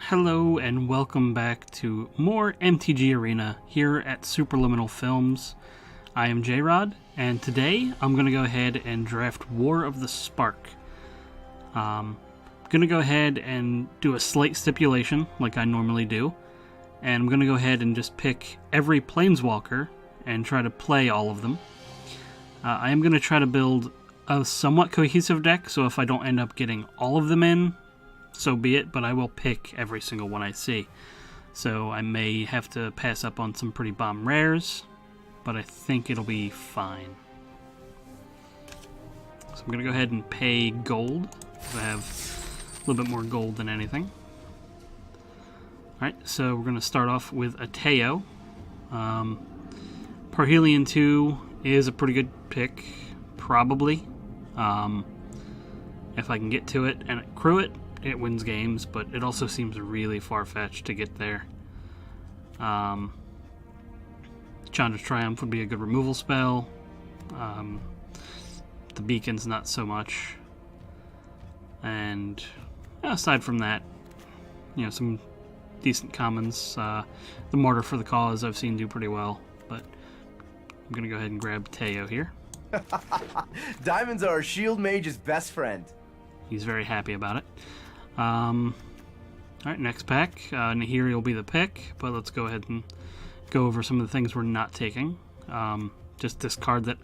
Hello and welcome back to more MTG Arena here at Superliminal Films. I am Jayrod, and today I'm going to go ahead and draft War of the Spark. I'm going to go ahead and do a slight stipulation like I normally do, and I'm going to go ahead and just pick every Planeswalker and try to play all of them. I am going to try to build a somewhat cohesive deck, so if I don't end up getting all of them in, so be it, but I will pick every single one I see. So I may have to pass up on some pretty bomb rares, but I think it'll be fine. So I'm going to go ahead and pay gold, because I have a little bit more gold than anything. Alright, so we're going to start off with a Teo. Parhelion 2 is a pretty good pick, probably. If I can get to it and accrue it, it wins games, but it also seems really far-fetched to get there. Chandra's Triumph would be a good removal spell. The Beacon's not so much. And aside from that, some decent commons. The Martyr for the Cause I've seen do pretty well, but I'm going to go ahead and grab Teo here. Diamonds are Shield Mage's best friend. He's very happy about it. Alright, next pack. Nahiri will be the pick, but let's go ahead and go over some of the things we're not taking. Just discard that.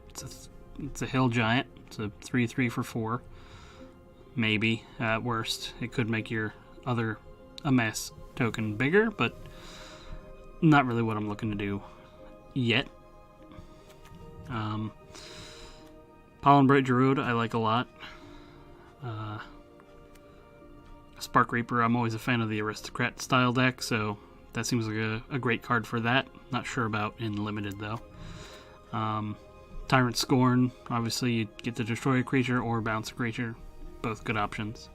It's a Hill Giant. It's a 3/3 for 4. Maybe, at worst. It could make your other amass token bigger, but not really what I'm looking to do yet. Pollenbright Jayrod I like a lot. Spark Reaper, I'm always a fan of the Aristocrat style deck, so that seems like a great card for that. Not sure about in Limited, though. Tyrant Scorn, obviously you get to destroy a creature or bounce a creature. Both good options.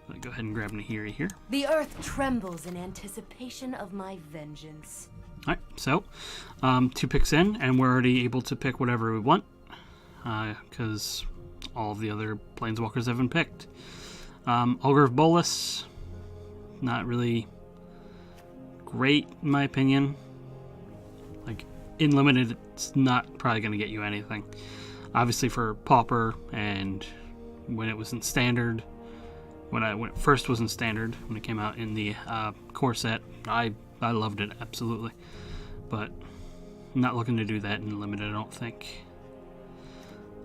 I'll go ahead and grab Nahiri here. The earth trembles in anticipation of my vengeance. Alright, so 2 picks in, and we're already able to pick whatever we want, because all of the other Planeswalkers have been picked. Ulgar of Bolas, not really great in my opinion. Like, in Limited, it's not probably going to get you anything. Obviously for Pauper, and when it was in Standard, when it first was in Standard, when it came out in the core set, I loved it, absolutely. But I'm not looking to do that in Limited, I don't think.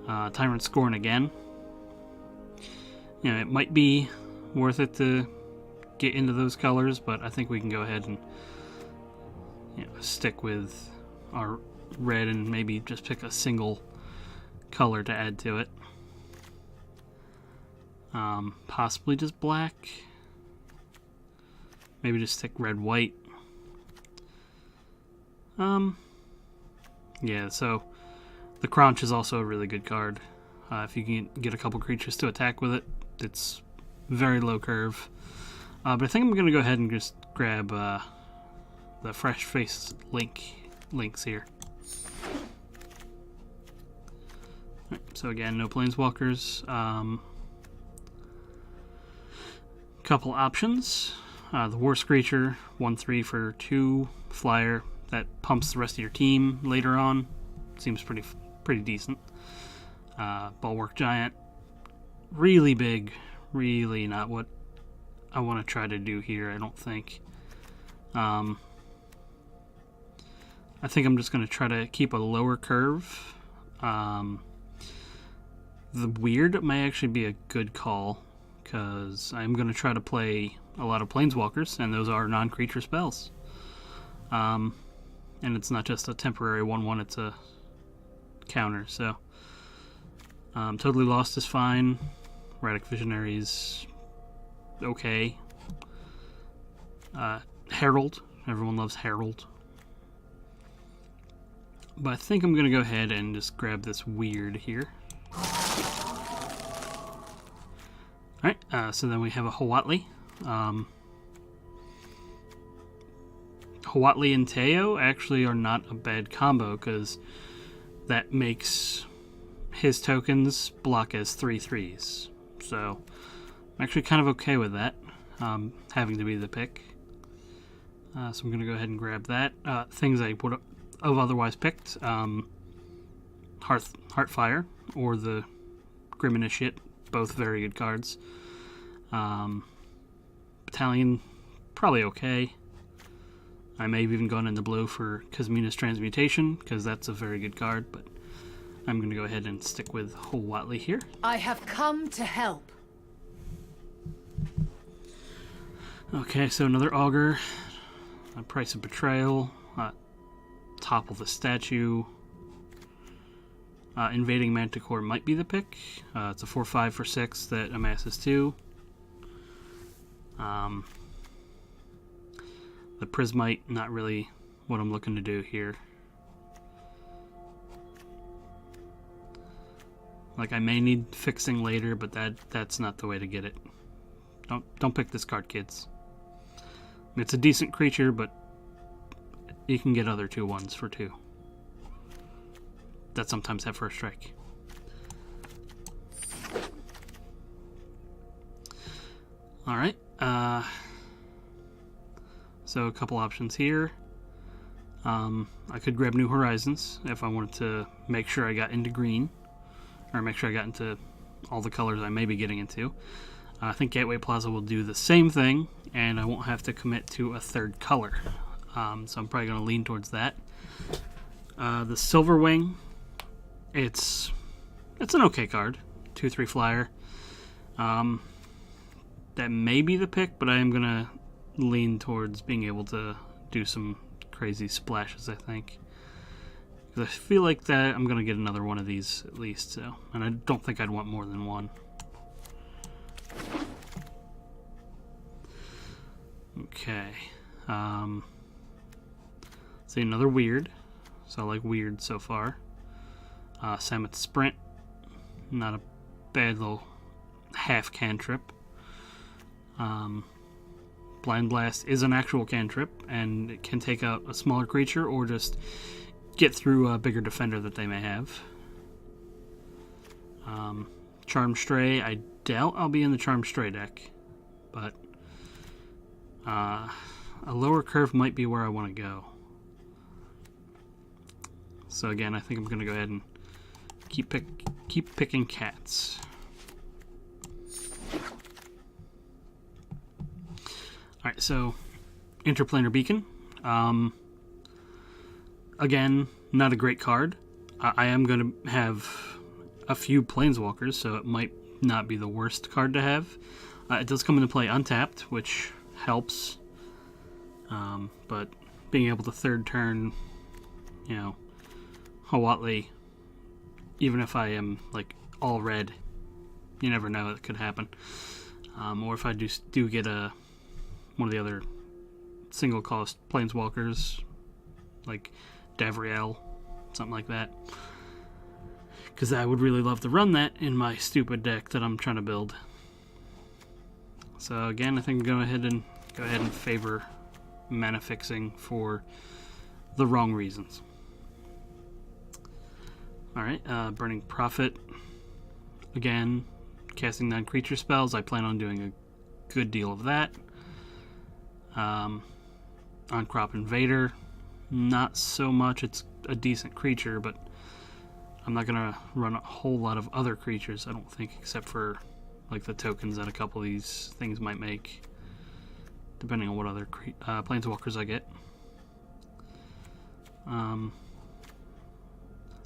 Tyrant Scorn again. It might be worth it to get into those colors, but I think we can go ahead and stick with our red and maybe just pick a single color to add to it. Possibly just black. Maybe just stick red-white. Yeah, so the Crunch is also a really good card. If you can get a couple creatures to attack with it, it's very low curve. But I think I'm going to go ahead and just grab the Fresh Face links here. Right, so again, no Planeswalkers. Couple options. The War Screecher, 1/3 for 2 flyer that pumps the rest of your team later on. Seems pretty decent. Bulwark Giant, really big, really not what I want to try to do here, I don't think. I think I'm just going to try to keep a lower curve. The Weird may actually be a good call, because I'm going to try to play a lot of Planeswalkers, and those are non-creature spells. And it's not just a temporary 1/1, it's a counter, so Totally Lost is fine. Radic Visionaries, okay. Herald, everyone loves Herald. But I think I'm going to go ahead and just grab this Weird here. Alright, so then we have a Huatli. Huatli and Teo actually are not a bad combo, because that makes his tokens block as 3/3s. So I'm actually kind of okay with that. having to be the pick. So I'm going to go ahead and grab that. Things I would have otherwise picked. Heartfire or the Grim Initiate, both very good cards. Battalion, probably okay. I may have even gone into blue for Kazmina's Transmutation, because that's a very good card, but I'm going to go ahead and stick with Whole Watley here. I have come to help. Okay, so another Augur, a Price of Betrayal, Topple the Statue, Invading Manticore might be the pick. It's a 4/5 for 6 that amasses 2. The Prismite, not really what I'm looking to do here. Like, I may need fixing later, but that's not the way to get it. Don't pick this card, kids. I mean, it's a decent creature, but you can get other 2/1s for 2. That sometimes have first strike. Alright, so a couple options here. I could grab New Horizons if I wanted to make sure I got into green, or make sure I got into all the colors I may be getting into. I think Gateway Plaza will do the same thing, and I won't have to commit to a third color. So I'm probably going to lean towards that. The Silverwing, it's an okay card, 2/3 flyer. That may be the pick, but I am going to lean towards being able to do some crazy splashes, I think. Because I feel like that I'm going to get another one of these at least, so. And I don't think I'd want more than one. Okay. See, another weird. So I like weird so far. Samet Sprint. Not a bad little half cantrip. Blind Blast is an actual cantrip, and it can take out a smaller creature or just get through a bigger defender that they may have. Charm Stray, I doubt I'll be in the Charm Stray deck, but a lower curve might be where I want to go. So again, I think I'm going to go ahead and keep picking cats. Alright, so Interplanar Beacon. Again, not a great card. I am going to have a few Planeswalkers, so it might not be the worst card to have. It does come into play untapped, which helps. But being able to third turn, Huatli, even if I am like all red, you never know, it could happen. Or if I do get one of the other single cost Planeswalkers, like Davriel, something like that. Because I would really love to run that in my stupid deck that I'm trying to build. So again, I think I'm going to go ahead and favor mana fixing for the wrong reasons. Alright, Burning Prophet. Again, casting non-creature spells. I plan on doing a good deal of that. On-Crop Invader. Not so much. It's a decent creature, but I'm not going to run a whole lot of other creatures, I don't think, except for like the tokens that a couple of these things might make, depending on what other Planeswalkers I get.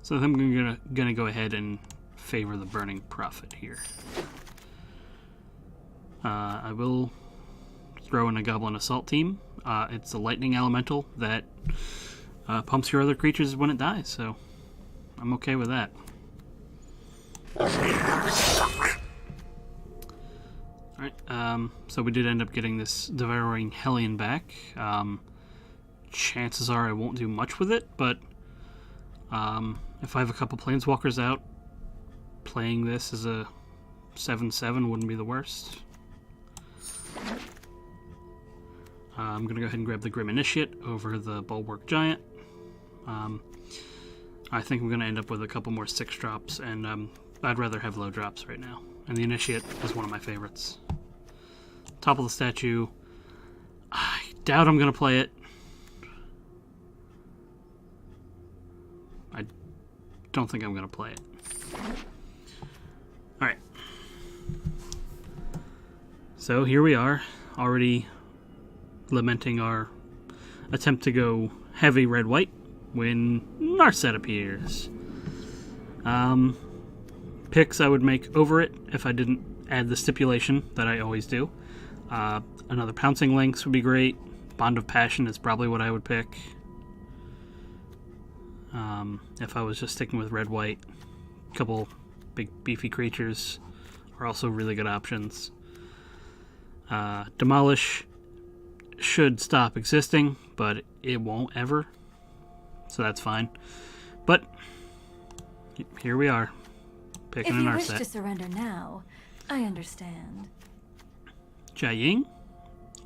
So I'm gonna go ahead and favor the Burning Prophet here. I will throw in a Goblin Assault Team. It's a lightning elemental that pumps your other creatures when it dies, so I'm okay with that. Alright, so we did end up getting this Devouring Hellion back. Chances are I won't do much with it, but if I have a couple Planeswalkers out, playing this as a 7/7 wouldn't be the worst. I'm going to go ahead and grab the Grim Initiate over the Bulwark Giant. I think I'm going to end up with a couple more 6-drops, and I'd rather have low drops right now. And the Initiate is one of my favorites. Topple the statue. I doubt I'm going to play it. I don't think I'm going to play it. Alright. So here we are, already lamenting our attempt to go heavy red-white when Narset appears. Picks I would make over it if I didn't add the stipulation that I always do. Another Pouncing Lynx would be great. Bond of Passion is probably what I would pick. If I was just sticking with red-white. A couple big beefy creatures are also really good options. Demolish should stop existing, but it won't ever. So that's fine. But here we are. Picking an Narset. If you wish to surrender now, I understand. Jayrod,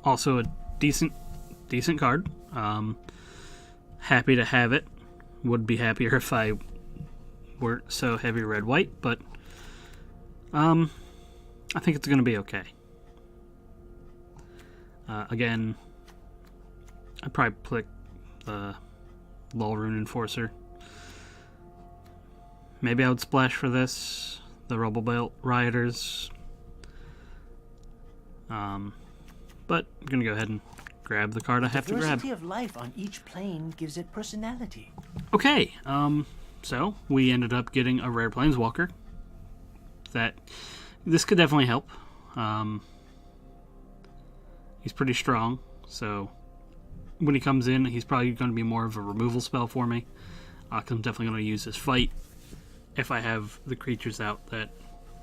also a decent card. Happy to have it. Would be happier if I weren't so heavy red-white, but I think it's going to be okay. Again, I'd probably pick the Lulrune Enforcer. Maybe I would splash for this, the Rubble Belt Rioters. But I'm going to go ahead and grab the card I have to grab. Diversity of life on each plane gives it personality. Okay, so we ended up getting a rare Planeswalker. This could definitely help. He's pretty strong, so when he comes in, he's probably going to be more of a removal spell for me. 'Cause I'm definitely going to use his fight if I have the creatures out that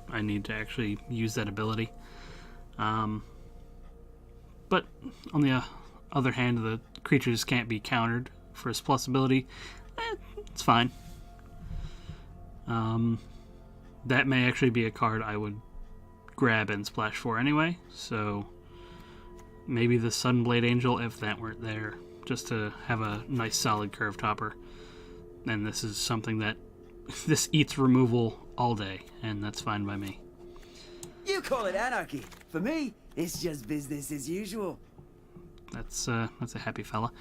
I need to actually use that ability. But on the other hand, the creatures can't be countered for his plus ability. It's fine. That may actually be a card I would grab and splash for anyway, so maybe the Sunblade Angel if that weren't there, just to have a nice solid curve topper. And this is something that this eats removal all day, and that's fine by me. You call it anarchy. For me, it's just business as usual. That's a happy fella.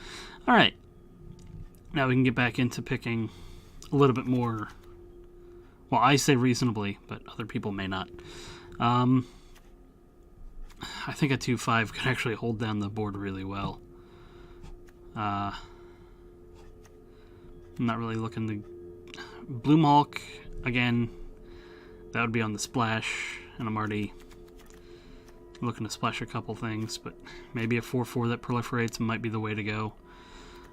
All right, now we can get back into picking a little bit more. Well, I say reasonably, but other people may not. I think a 2/5 could actually hold down the board really well. I'm not really looking to... Bloomhulk, again, that would be on the splash, and I'm already looking to splash a couple things, but maybe a 4/4 that proliferates might be the way to go.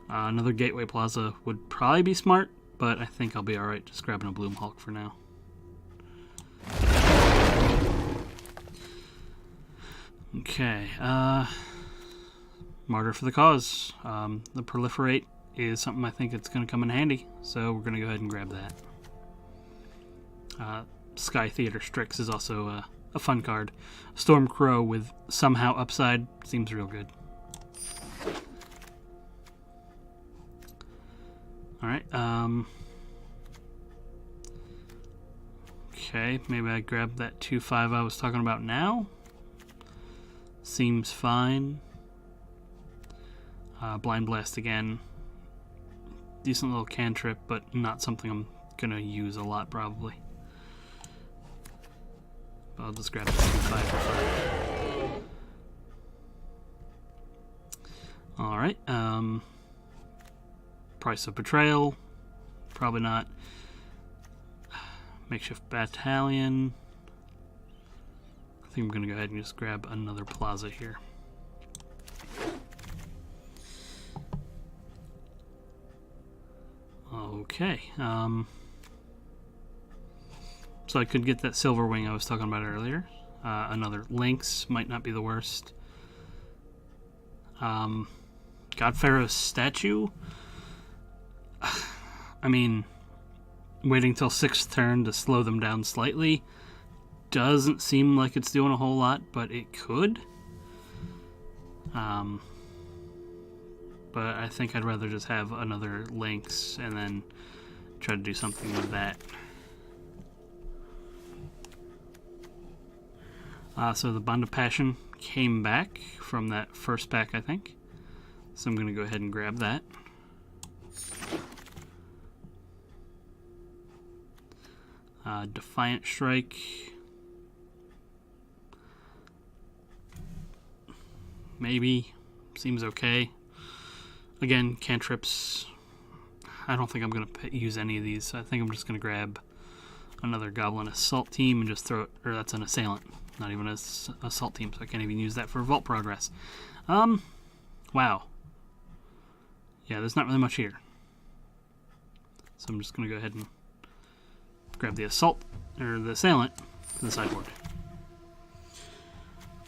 Another Gateway Plaza would probably be smart, but I think I'll be alright just grabbing a Bloomhulk for now. Okay, Martyr for the Cause. The Proliferate is something I think it's going to come in handy, so we're going to go ahead and grab that. Sky Theater Strix is also a fun card. Stormcrow with somehow upside seems real good. Alright, okay, maybe I grab that 2/5 I was talking about now. Seems fine. Blind Blast again. Decent little cantrip, but not something I'm gonna use a lot probably. I'll just grab the 2/5. Alright, Price of Betrayal. Probably not. Makeshift Battalion. I think I'm going to go ahead and just grab another Plaza here. Okay. So I could get that Silver Wing I was talking about earlier. Another Lynx might not be the worst. God Pharaoh's Statue. I mean, waiting till 6th turn to slow them down slightly doesn't seem like it's doing a whole lot, but it could. But I think I'd rather just have another Lynx and then try to do something with that. So the Bond of Passion came back from that first pack, I think. So I'm going to go ahead and grab that. Defiant Strike. Maybe. Seems okay. Again, cantrips. I don't think I'm going to use any of these. So I think I'm just going to grab another Goblin Assault Team and just throw it. Or that's an Assailant. Not even an Assault Team, so I can't even use that for Vault Progress. Wow. Yeah, there's not really much here. So I'm just going to go ahead and grab the the Assailant to the sideboard.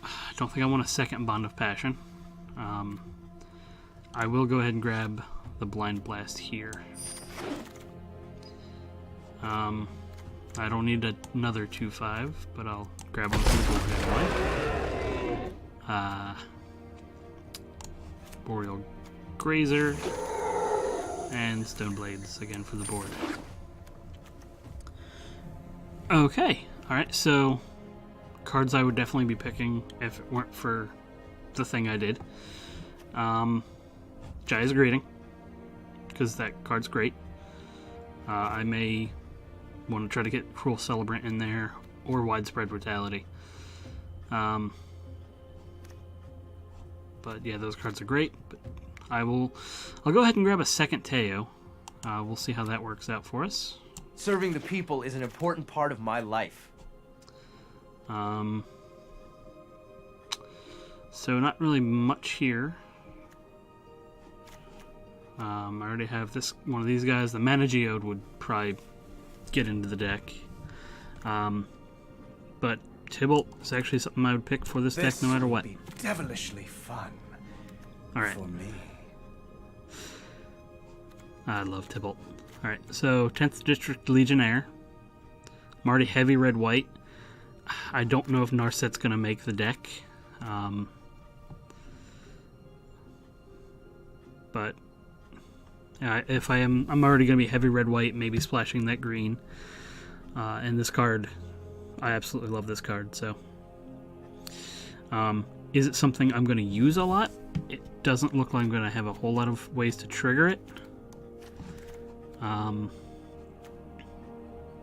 I don't think I want a second Bond of Passion. I will go ahead and grab the Blind Blast here. I don't need another 2/5, but I'll grab one from the board anyway. Boreal Grazer and Stone Blades again for the board. Okay, alright, so cards I would definitely be picking if it weren't for the thing I did. Jaya's Greeting, because that card's great. I may want to try to get Cruel Celebrant in there, or Widespread Brutality. But yeah, those cards are great. But I'll go ahead and grab a second Teo. We'll see how that works out for us. Serving the people is an important part of my life. So not really much here. I already have one of these guys. The Mana Geode would probably get into the deck. But Tybalt is actually something I would pick for this deck no matter what. Be devilishly fun. Alright. For me. I love Tybalt. Alright, so 10th District Legionnaire. I'm already heavy red-white. I don't know if Narset's going to make the deck. But if I'm already going to be heavy red-white, maybe splashing that green. And this card, I absolutely love this card, so. Is it something I'm going to use a lot? It doesn't look like I'm going to have a whole lot of ways to trigger it.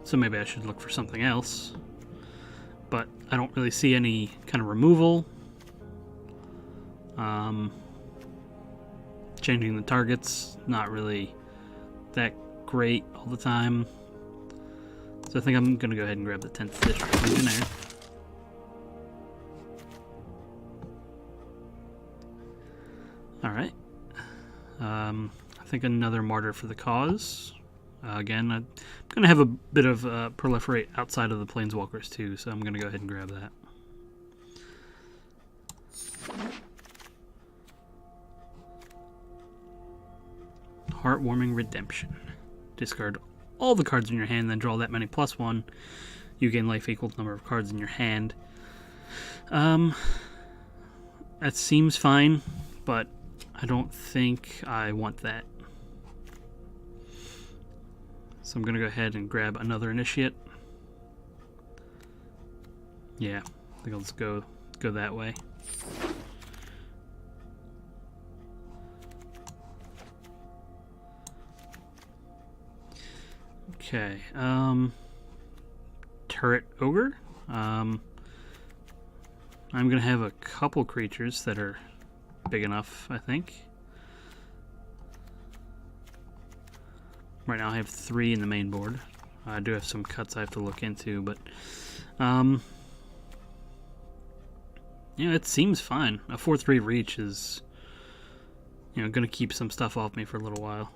So maybe I should look for something else. But I don't really see any kind of removal. Changing the targets, not really that great all the time. So I think I'm going to go ahead and grab the 10th District Legionnaire. Alright. I think another Martyr for the Cause. Again, I'm going to have a bit of proliferate outside of the Planeswalkers too, so I'm going to go ahead and grab that. Heartwarming Redemption. Discard all the cards in your hand, then draw that many +1. You gain life equal to the number of cards in your hand. That seems fine, but I don't think I want that. So I'm going to go ahead and grab another Initiate. Yeah, I think I'll just go that way. Okay, Turret Ogre. I'm going to have a couple creatures that are big enough, I think. Right now I have 3 in the main board. I do have some cuts I have to look into, but yeah, it seems fine. A 4/3 reach is, going to keep some stuff off me for a little while,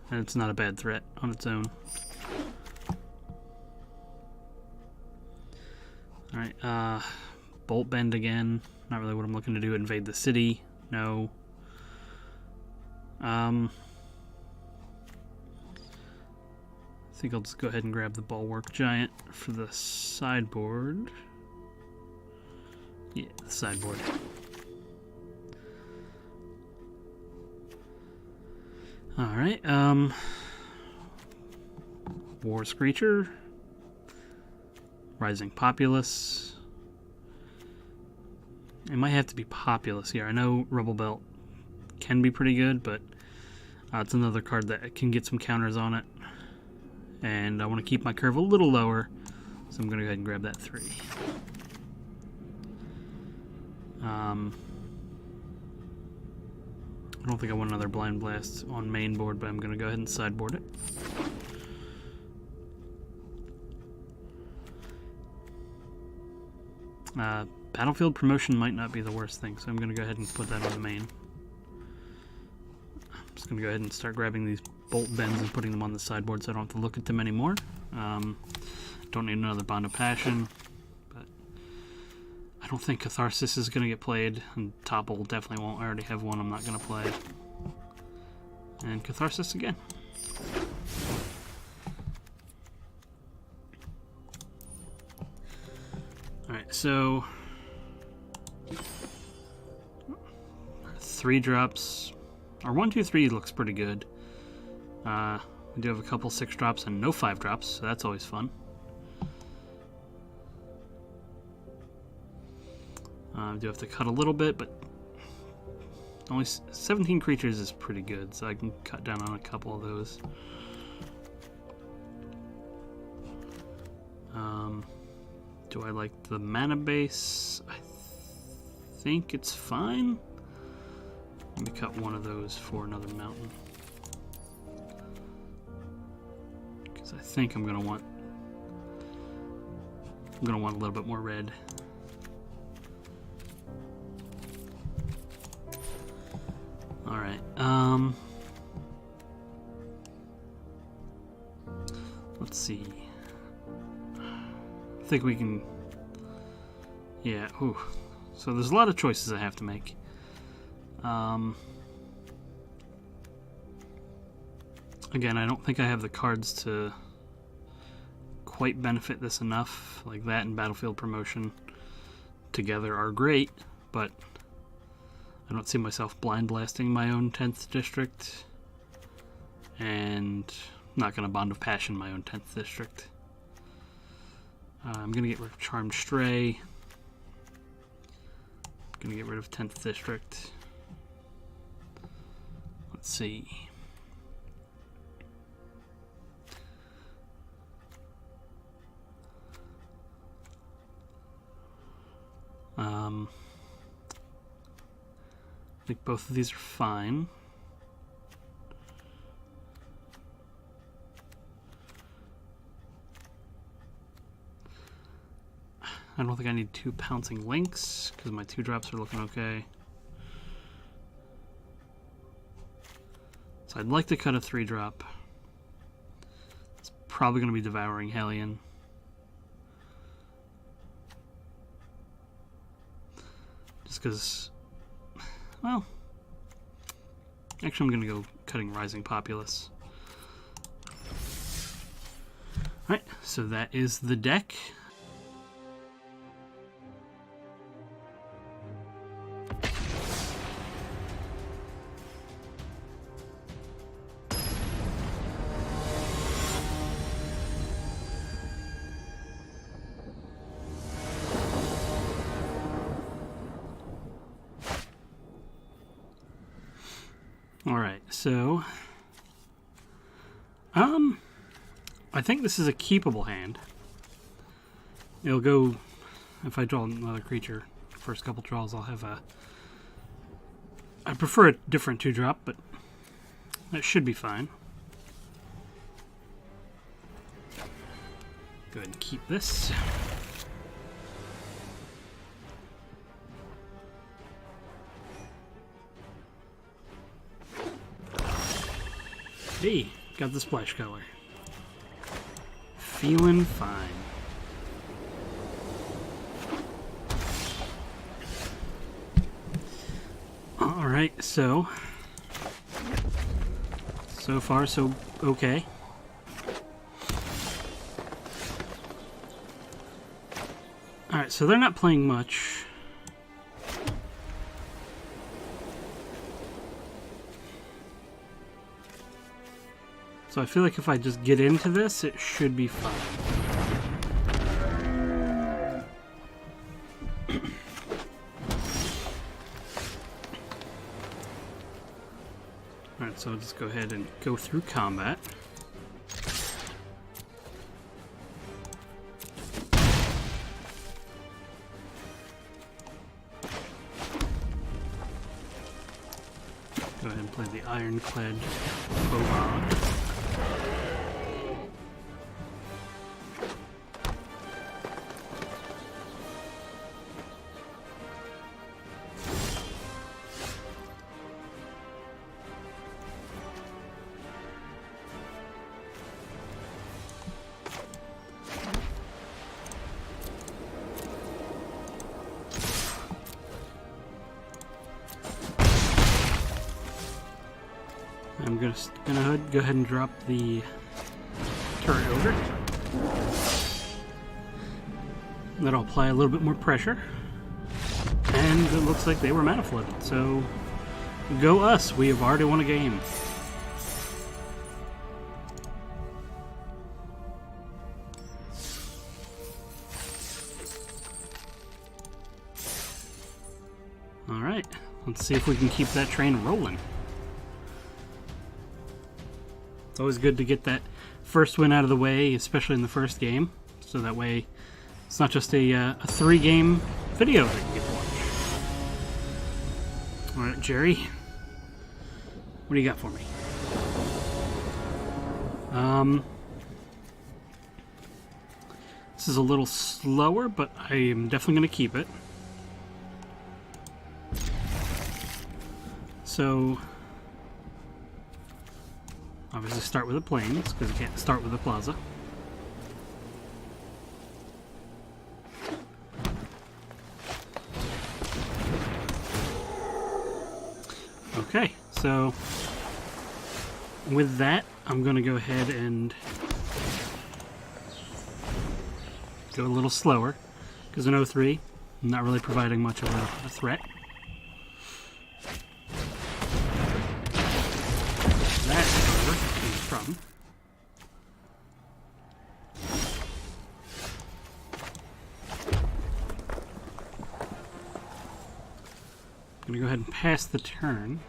and it's not a bad threat on its own. All right, Bolt Bend again. Not really what I'm looking to do. Invade the city. No. I think I'll just go ahead and grab the Bulwark Giant for the sideboard. Yeah, the sideboard. Alright, War Screecher. Rising Populace. It might have to be Populous here. I know Rebel Belt can be pretty good, but it's another card that can get some counters on it. And I want to keep my curve a little lower, so I'm going to go ahead and grab that 3. I don't think I want another Blind Blast on main board, but I'm going to go ahead and sideboard it. Battlefield Promotion might not be the worst thing, so I'm going to go ahead and put that on the main. I'm just going to go ahead and start grabbing these Bolt Bends and putting them on the sideboard so I don't have to look at them anymore. Don't need another Bond of Passion, but I don't think Catharsis is going to get played, and Topple definitely won't. I already have one I'm not going to play. And Catharsis again. Alright, so 3 drops. Our 1, 2, 3 looks pretty good. We do have a couple 6 drops and no 5 drops, so that's always fun. I do have to cut a little bit, but only 17 creatures is pretty good, so I can cut down on a couple of those. Do I like the mana base? I think it's fine. Let me cut one of those for another mountain. Because I think I'm gonna want a little bit more red. Alright, let's see. I think we can... Yeah, ooh. So there's a lot of choices I have to make. Again, I don't think I have the cards to quite benefit this enough. Like that and Battlefield Promotion together are great, but I don't see myself blind blasting my own 10th district, and I'm not going to Bond of Passion my own 10th district. I'm going to get rid of Charmed Stray. I'm going to get rid of 10th district. Let's see. I think both of these are fine. I don't think I need 2 Pouncing Links because my 2 drops are looking okay. So I'd like to cut a 3 drop. It's probably going to be Devouring Hellion. Just because, well, actually I'm going to go cutting Rising Populace. Alright, so that is the deck. Alright, so I think this is a keepable hand. It'll go, if I draw another creature, first couple draws I'll have I prefer a different 2-drop, but that should be fine. Go ahead and keep this. Hey, got the splash color. Feeling fine. Alright, so far so okay. Alright, so they're not playing much. So I feel like if I just get into this, it should be fine. Alright, so I'll just go ahead and go through combat. Go ahead and play the Ironclad Bovard. I'm gonna go ahead and drop the turret over. That'll apply a little bit more pressure. And it looks like they were mana flooded, so go us! We have already won a game. Alright, let's see if we can keep that train rolling. It's always good to get that first win out of the way, especially in the first game, so that way it's not just a 3-game video that you get to watch. Alright, Jerry, what do you got for me? This is a little slower, but I am definitely going to keep it. So obviously start with the plains, because you can't start with the plaza. Okay, so with that, I'm going to go ahead and go a little slower, because in 03, I'm not really providing much of a threat. From. I'm going to go ahead and pass the turn,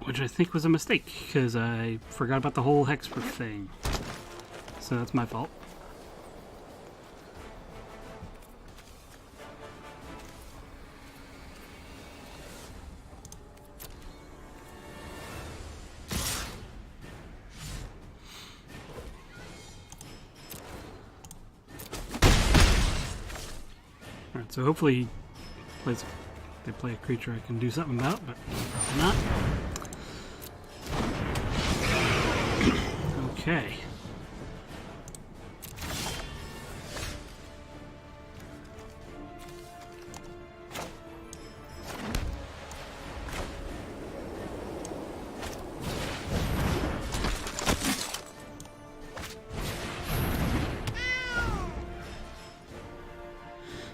which I think was a mistake because I forgot about the whole hexproof thing. So that's my fault. Alright, so hopefully they play a creature I can do something about, but probably not. Okay.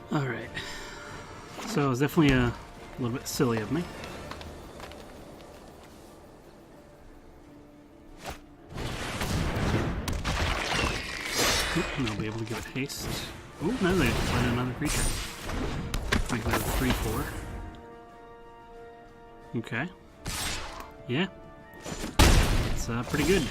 Alright, so it was definitely a little bit silly of me. And I'll be able to give it haste. Oh, now they find another creature. Make that a 3/4. Okay. Yeah. It's pretty good.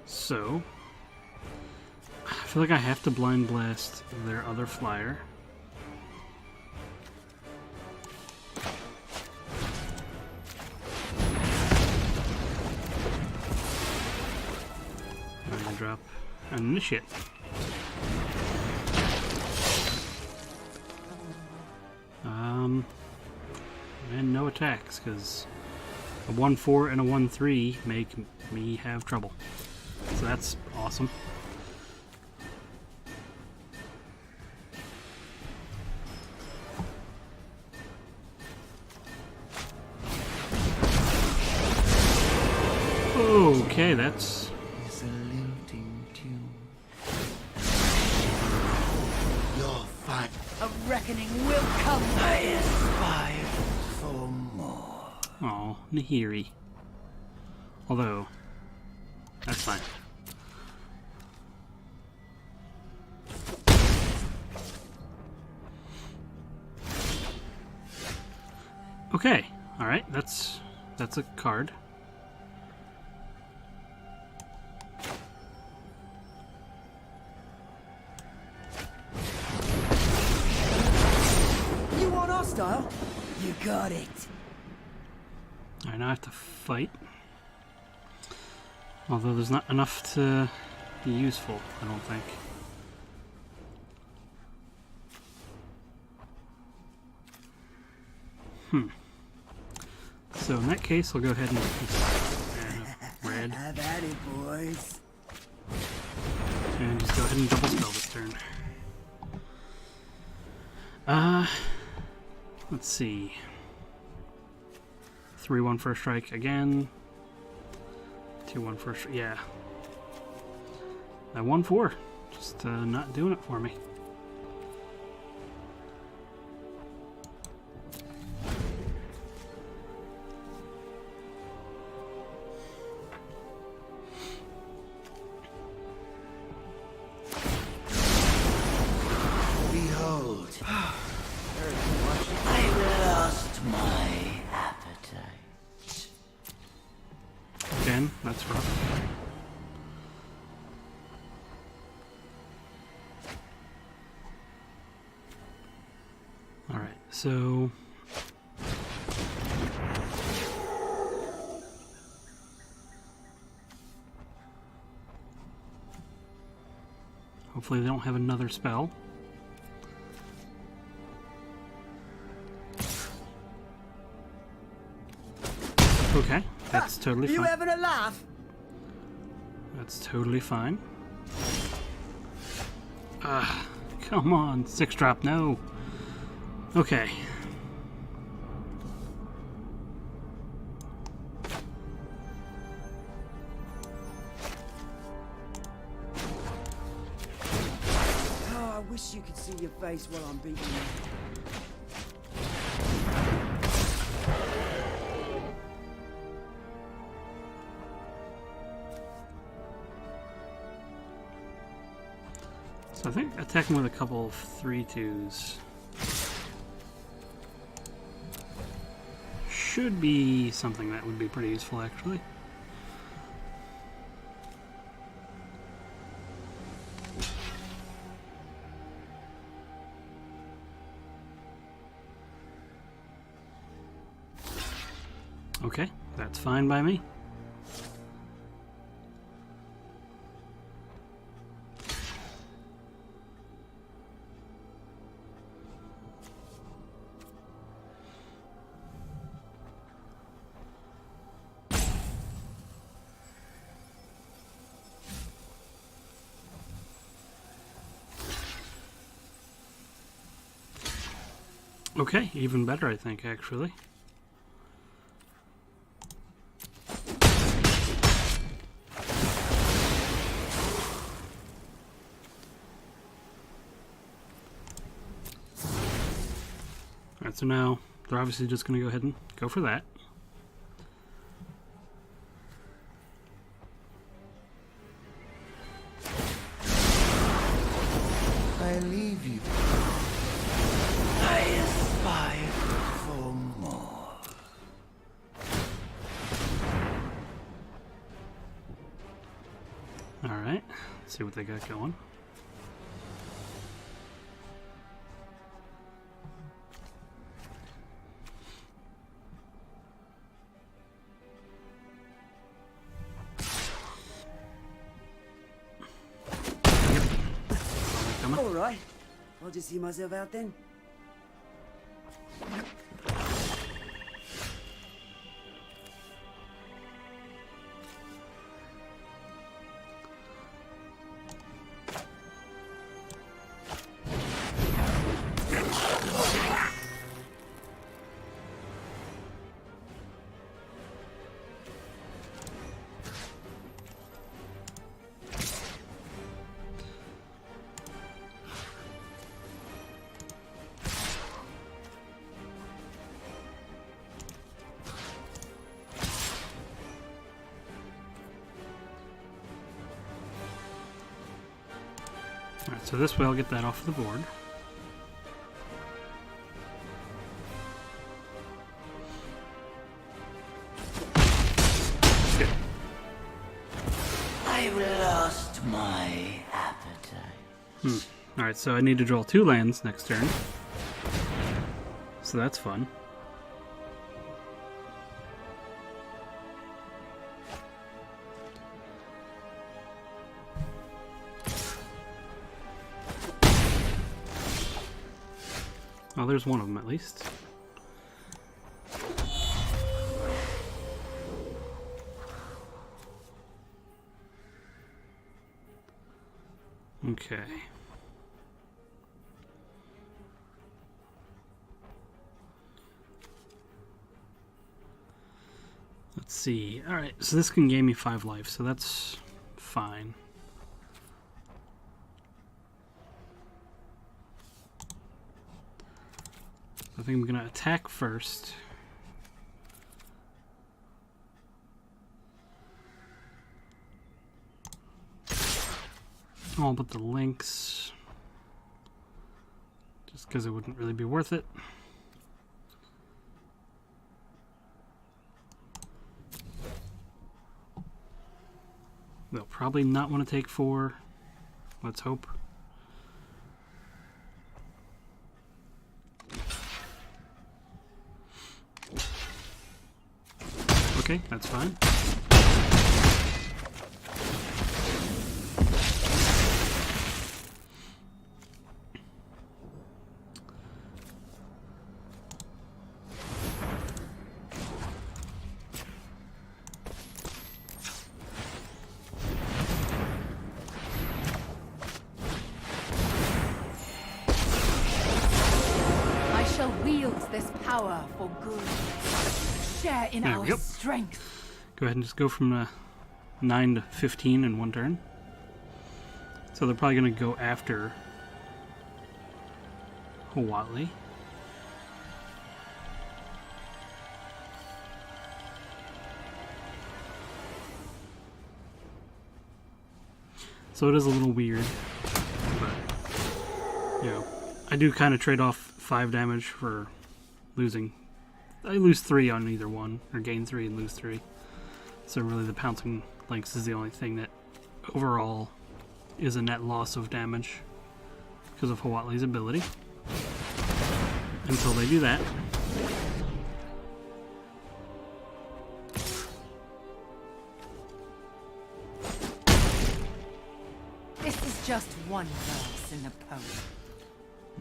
So, I feel like I have to blind blast their other flyer. I'm gonna drop an initiate. And no attacks, because a 1/4 and a 1/3 make me have trouble. So that's awesome. Okay, that's Saluting tune. You're fine. A reckoning will come. I aspire for more. oh Nahiri. Although that's fine. Okay, alright, that's a card. You want hostile? You got it. Alright, now I have to fight. Although there's not enough to be useful, I don't think. So in that case, I'll go ahead and red. Have at it, boys. And just go ahead and double spell this turn. Let's see. 3-1 first strike again. 2-1 first, yeah. That 1-4, just not doing it for me. Behold, I lost my appetite. Again, that's rough. Alright, so hopefully they don't have another spell. Okay, that's totally You fine. having a laugh? That's totally fine. Ah, come on, 6-drop, no. Okay. Oh, I wish you could see your face while I'm beating you. So I think attacking with a couple of 3/2s should be something that would be pretty useful, actually. Okay, that's fine by me. Okay, even better, I think, actually. Alright, so now they're obviously just going to go ahead and go for that. I leave you. I aspire for more. Alright, let's see what they got going. All right. I'll just see myself out then. Alright, so this way I'll get that off the board. I've lost my appetite. Alright, so I need to draw 2 lands next turn. So that's fun. Oh, there's one of them at least. Okay. Let's see. Alright, so this can gain me 5 life, so that's fine. I think I'm gonna attack first. All but the links. Just because it wouldn't really be worth it. They'll probably not want to take 4. Let's hope. Okay, that's fine. I shall wield this power for good. Share in There our we go. strength. Go ahead and just go from 9 to 15 in one turn. So they're probably going to go after Huatli. So it is a little weird, but you know, I do kind of trade off 5 damage for losing. I lose 3 on either one, or gain 3 and lose 3. So really the pouncing links is the only thing that overall is a net loss of damage because of Huatli's ability. Until they do that. This is just one verse in the poem.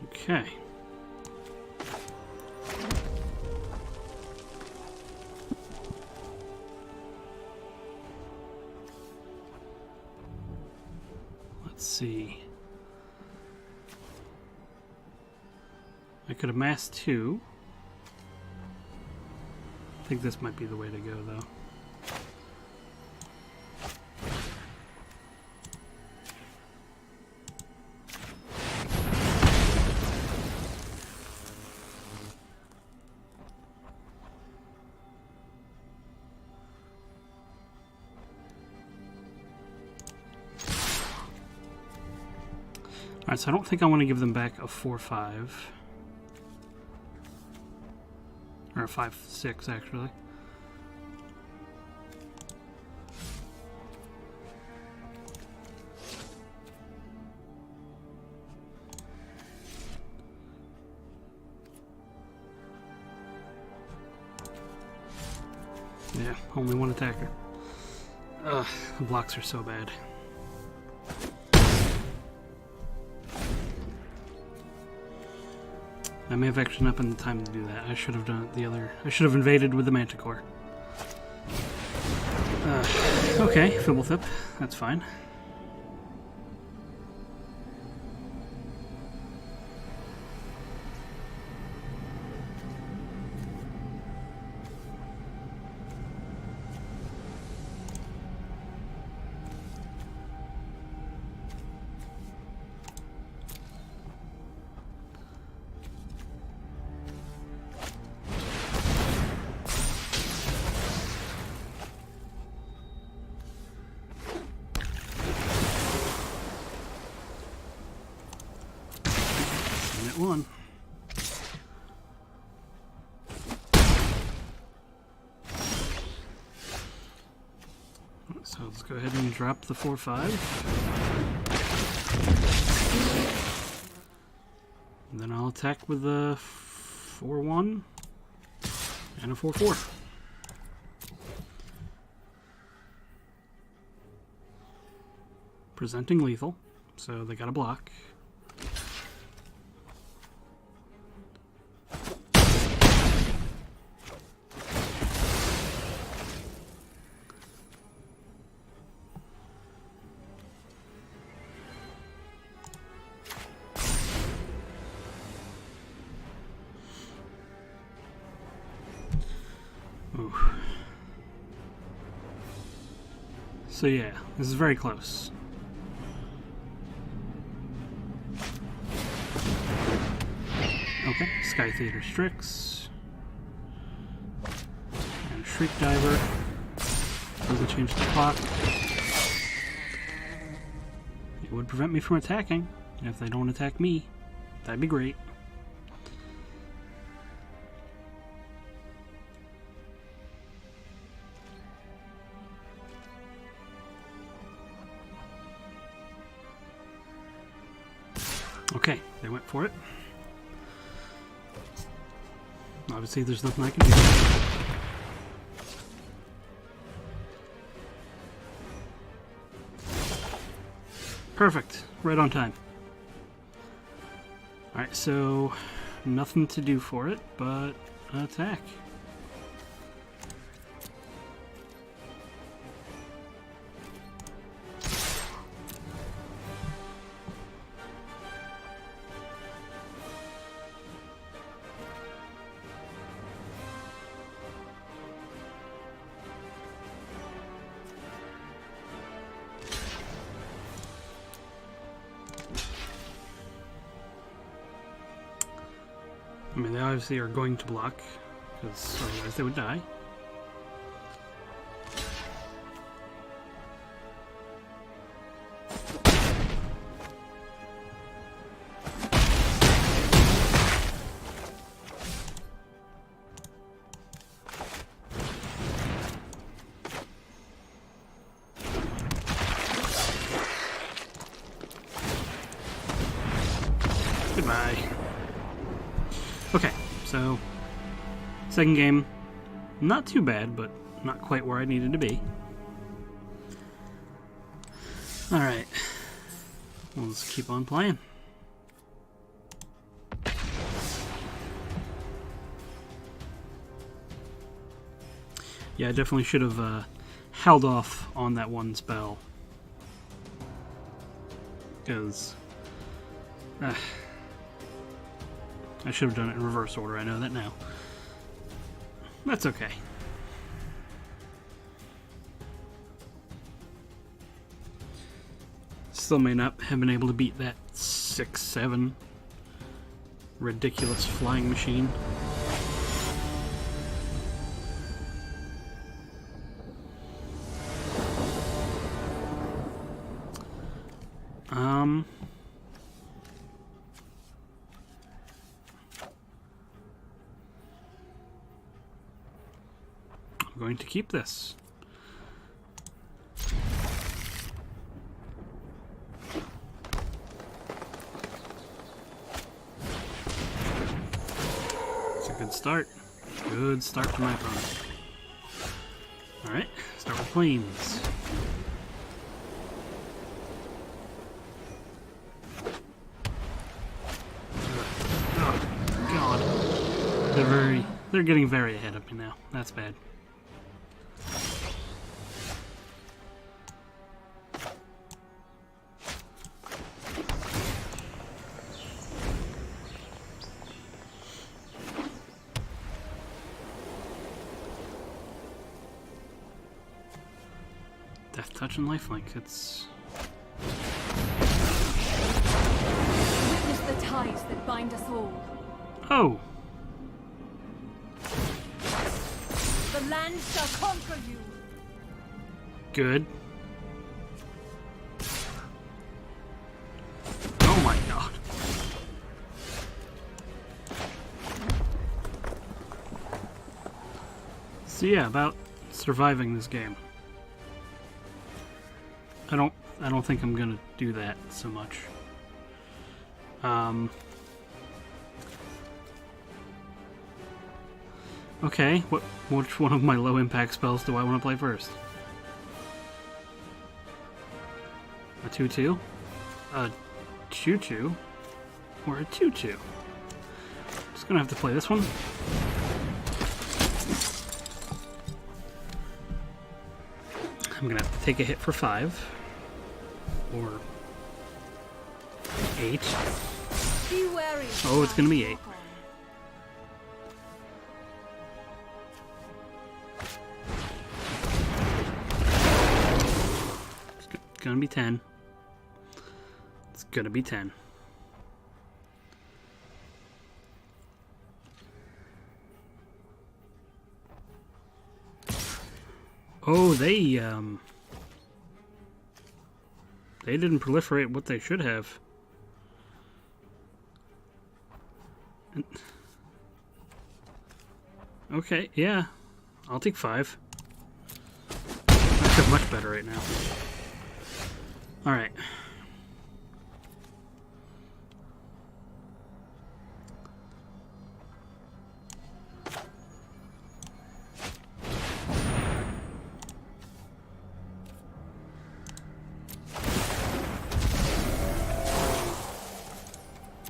Okay. Let's see. I could amass 2. I think this might be the way to go, though. Alright, so I don't think I want to give them back a 4-5. Or a 5-6, actually. Yeah, only one attacker. Ugh, the blocks are so bad. I may have actually not been the time to do that. I should have done it the other... I should have invaded with the Manticore. Okay, Fibblethip. That's fine. One. So So let's go ahead and drop the 4/5. And then I'll attack with a 4/1 and a 4/4. Presenting lethal, so they got a block. Ooh. So yeah, this is very close. Okay, Sky Theater Strix. And Shriek Diver. Doesn't change the clock. It would prevent me from attacking. If they don't attack me, that'd be great. Okay, they went for it. Obviously, there's nothing I can do. Perfect. Right on time. Alright, so nothing to do for it, but attack. I mean, they obviously are going to block, because otherwise they would die. Goodbye. Okay, so second game, not too bad, but not quite where I needed to be. Alright, well, let's keep on playing. Yeah, I definitely should have held off on that one spell, because I should have done it in reverse order, I know that now. That's okay. Still may not have been able to beat that 6/7 ridiculous flying machine. I'm going to keep this. It's a good start. Good start for my opponent. Alright, start with planes. Oh, God. They're getting very ahead of me now. That's bad. Death Touch and Lifelink, it's... Witness the ties that bind us all. Oh! The land shall conquer you. Good. Oh my God. So yeah, about surviving this game. I don't think I'm gonna do that so much. Okay, which one of my low impact spells do I want to play first? A 2/2? A 2/2? Or a 2/2? Just gonna have to play this one. I'm gonna have to take a hit for 5. Or 8. Be wary. Oh, it's gonna be 8. It's gonna be 10. It's gonna be 10. Oh, they didn't proliferate what they should have. Okay, yeah. I'll take 5. I feel much better right now. Alright.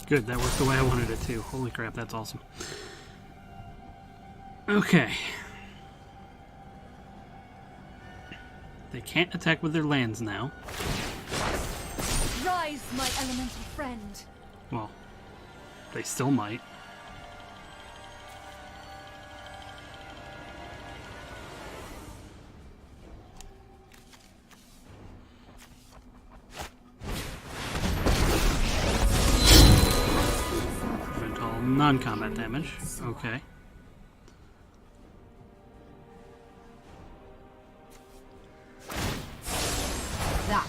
Good, that worked the way I wanted it to. Holy crap, that's awesome. Okay. They can't attack with their lands now. Rise, my elemental friend. Well, they still might. Prevent all non-combat damage. Okay.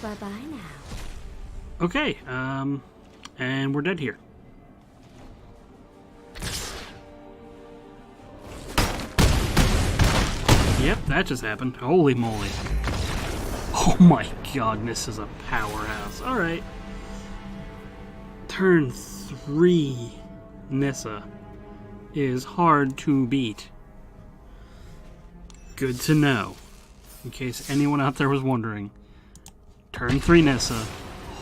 Bye-bye now. Okay, and we're dead here. Yep, that just happened. Holy moly. Oh my god, this is a powerhouse. Alright. Turn 3 Nissa is hard to beat. Good to know. In case anyone out there was wondering. Turn 3 Nissa,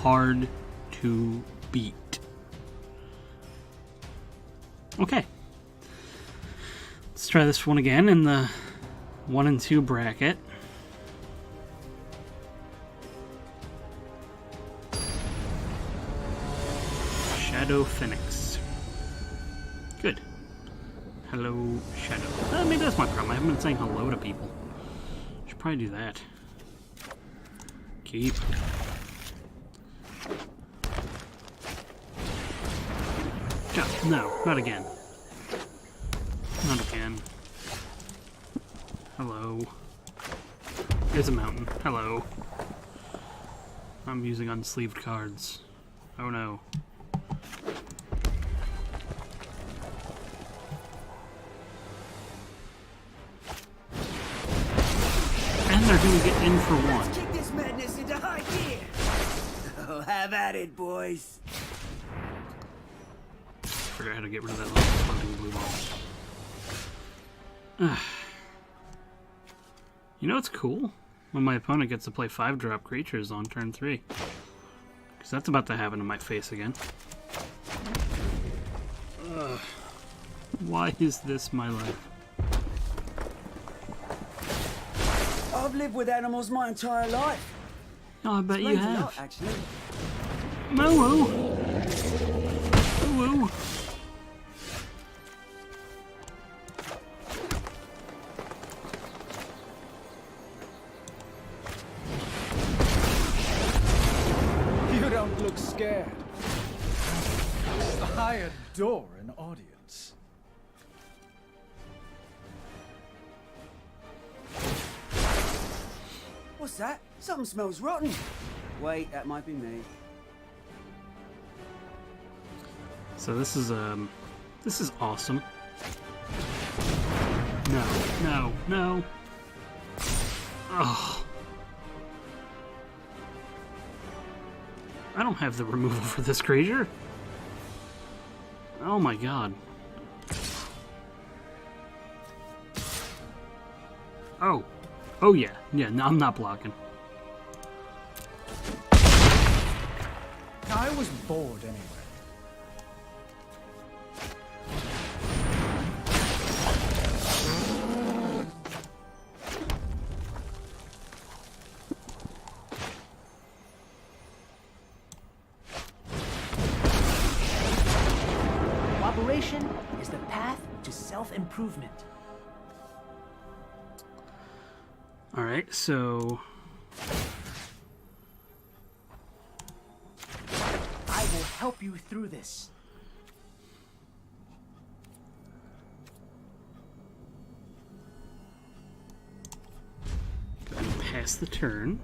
hard to beat. Okay. Let's try this one again in the 1 and 2 bracket. Shadow Phoenix. Good. Hello, Shadow. Maybe that's my problem. I haven't been saying hello to people. Should probably do that. Keep. No, not again. Not again. Hello. There's a mountain. Hello. I'm using unsleeved cards. Oh no. And they're gonna get in for 1. Kick this madness into high gear. Oh, have at it, boys. Forgot how to get rid of that little floating blue ball. You know what's cool? When my opponent gets to play 5-drop creatures on turn 3. Because that's about to happen to my face again. Why is this my life? I've lived with animals my entire life. Oh, I bet you Explains a lot, have. actually. Moo-woo! Moo-woo! You don't look scared. I adore an audience. What's that? Something smells rotten. Wait, that might be me. So this is awesome. No, no, no. Oh. I don't have the removal for this creature. Oh my god. Oh. Oh yeah. Yeah, no, I'm not blocking. I was bored anyway. Cooperation is the path to self-improvement. Alright, so... I will help you through this. Go ahead and pass the turn.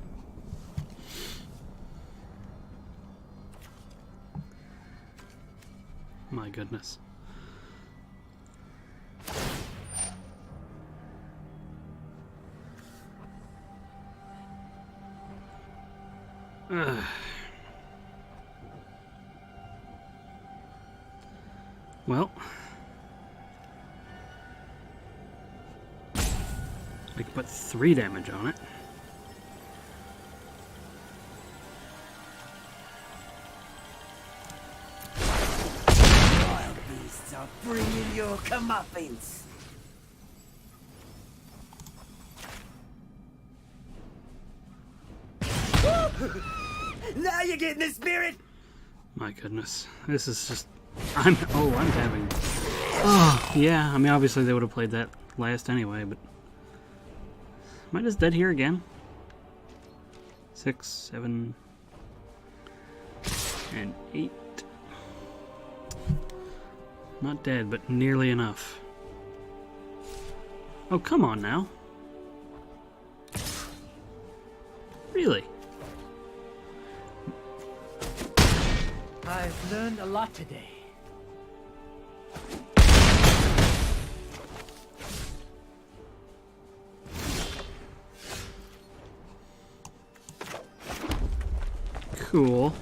My goodness. Ugh. Well, I can put 3 damage on it. Wild beasts are bringing your comeuppance. Now you're getting the spirit. My goodness, this is just. I'm having. Oh yeah, I mean obviously they would have played that last anyway, but am I just dead here again? 6, 7, and 8. Not dead, but nearly enough. Oh come on now. Really? I've learned a lot today. Cool. Go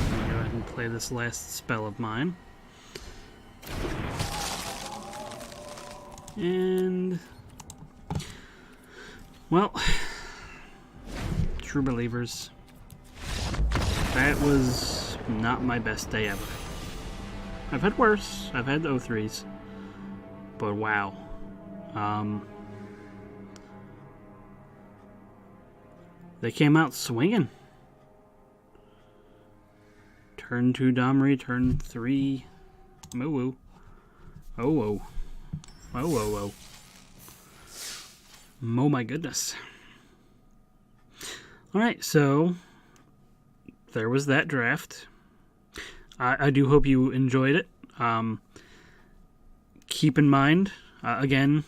ahead and play this last spell of mine. And... well... True believers. That was not my best day ever. I've had worse. I've had O3s. But wow. They came out swinging. Turn 2 Domri, turn 3 Moo. Oh, whoa. Oh, whoa, whoa. Oh, my goodness. Alright, so there was that draft. I do hope you enjoyed it. Keep in mind, again,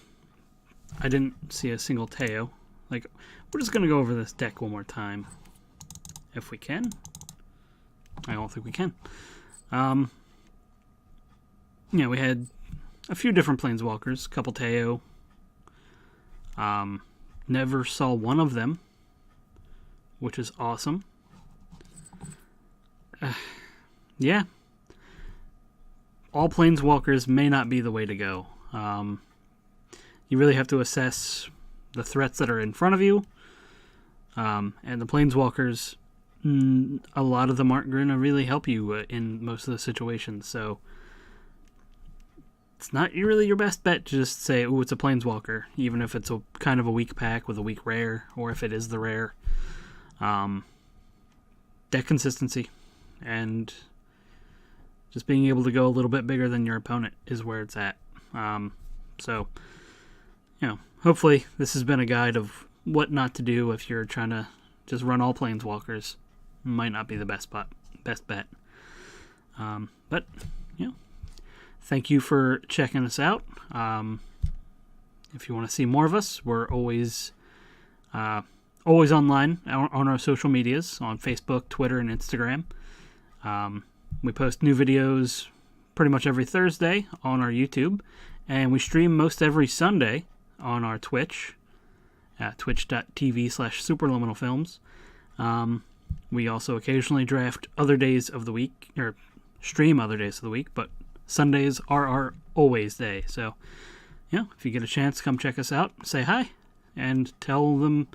I didn't see a single Teo. Like, we're just going to go over this deck one more time. If we can. I don't think we can. Yeah, we had a few different Planeswalkers, a couple Teo. Never saw one of them, which is awesome. Yeah. All Planeswalkers may not be the way to go. You really have to assess the threats that are in front of you. And the Planeswalkers, a lot of them aren't going to really help you in most of the situations. So it's not really your best bet to just say, oh, it's a Planeswalker, even if it's a kind of a weak pack with a weak rare, or if it is the rare. Deck consistency and just being able to go a little bit bigger than your opponent is where it's at. So, you know, hopefully this has been a guide of what not to do if you're trying to just run all Planeswalkers. Might not be the best bet. But, you know, thank you for checking us out. If you want to see more of us, we're always online on our social medias, on Facebook, Twitter, and Instagram. We post new videos pretty much every Thursday on our YouTube, and we stream most every Sunday on our Twitch twitch.tv/superliminalfilms. We also occasionally draft other days of the week, or stream other days of the week, but Sundays are our always day. So, yeah, if you get a chance, come check us out, say hi, and tell them,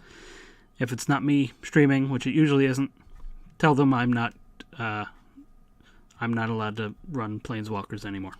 if it's not me streaming, which it usually isn't, tell them I'm not allowed to run Planeswalkers anymore.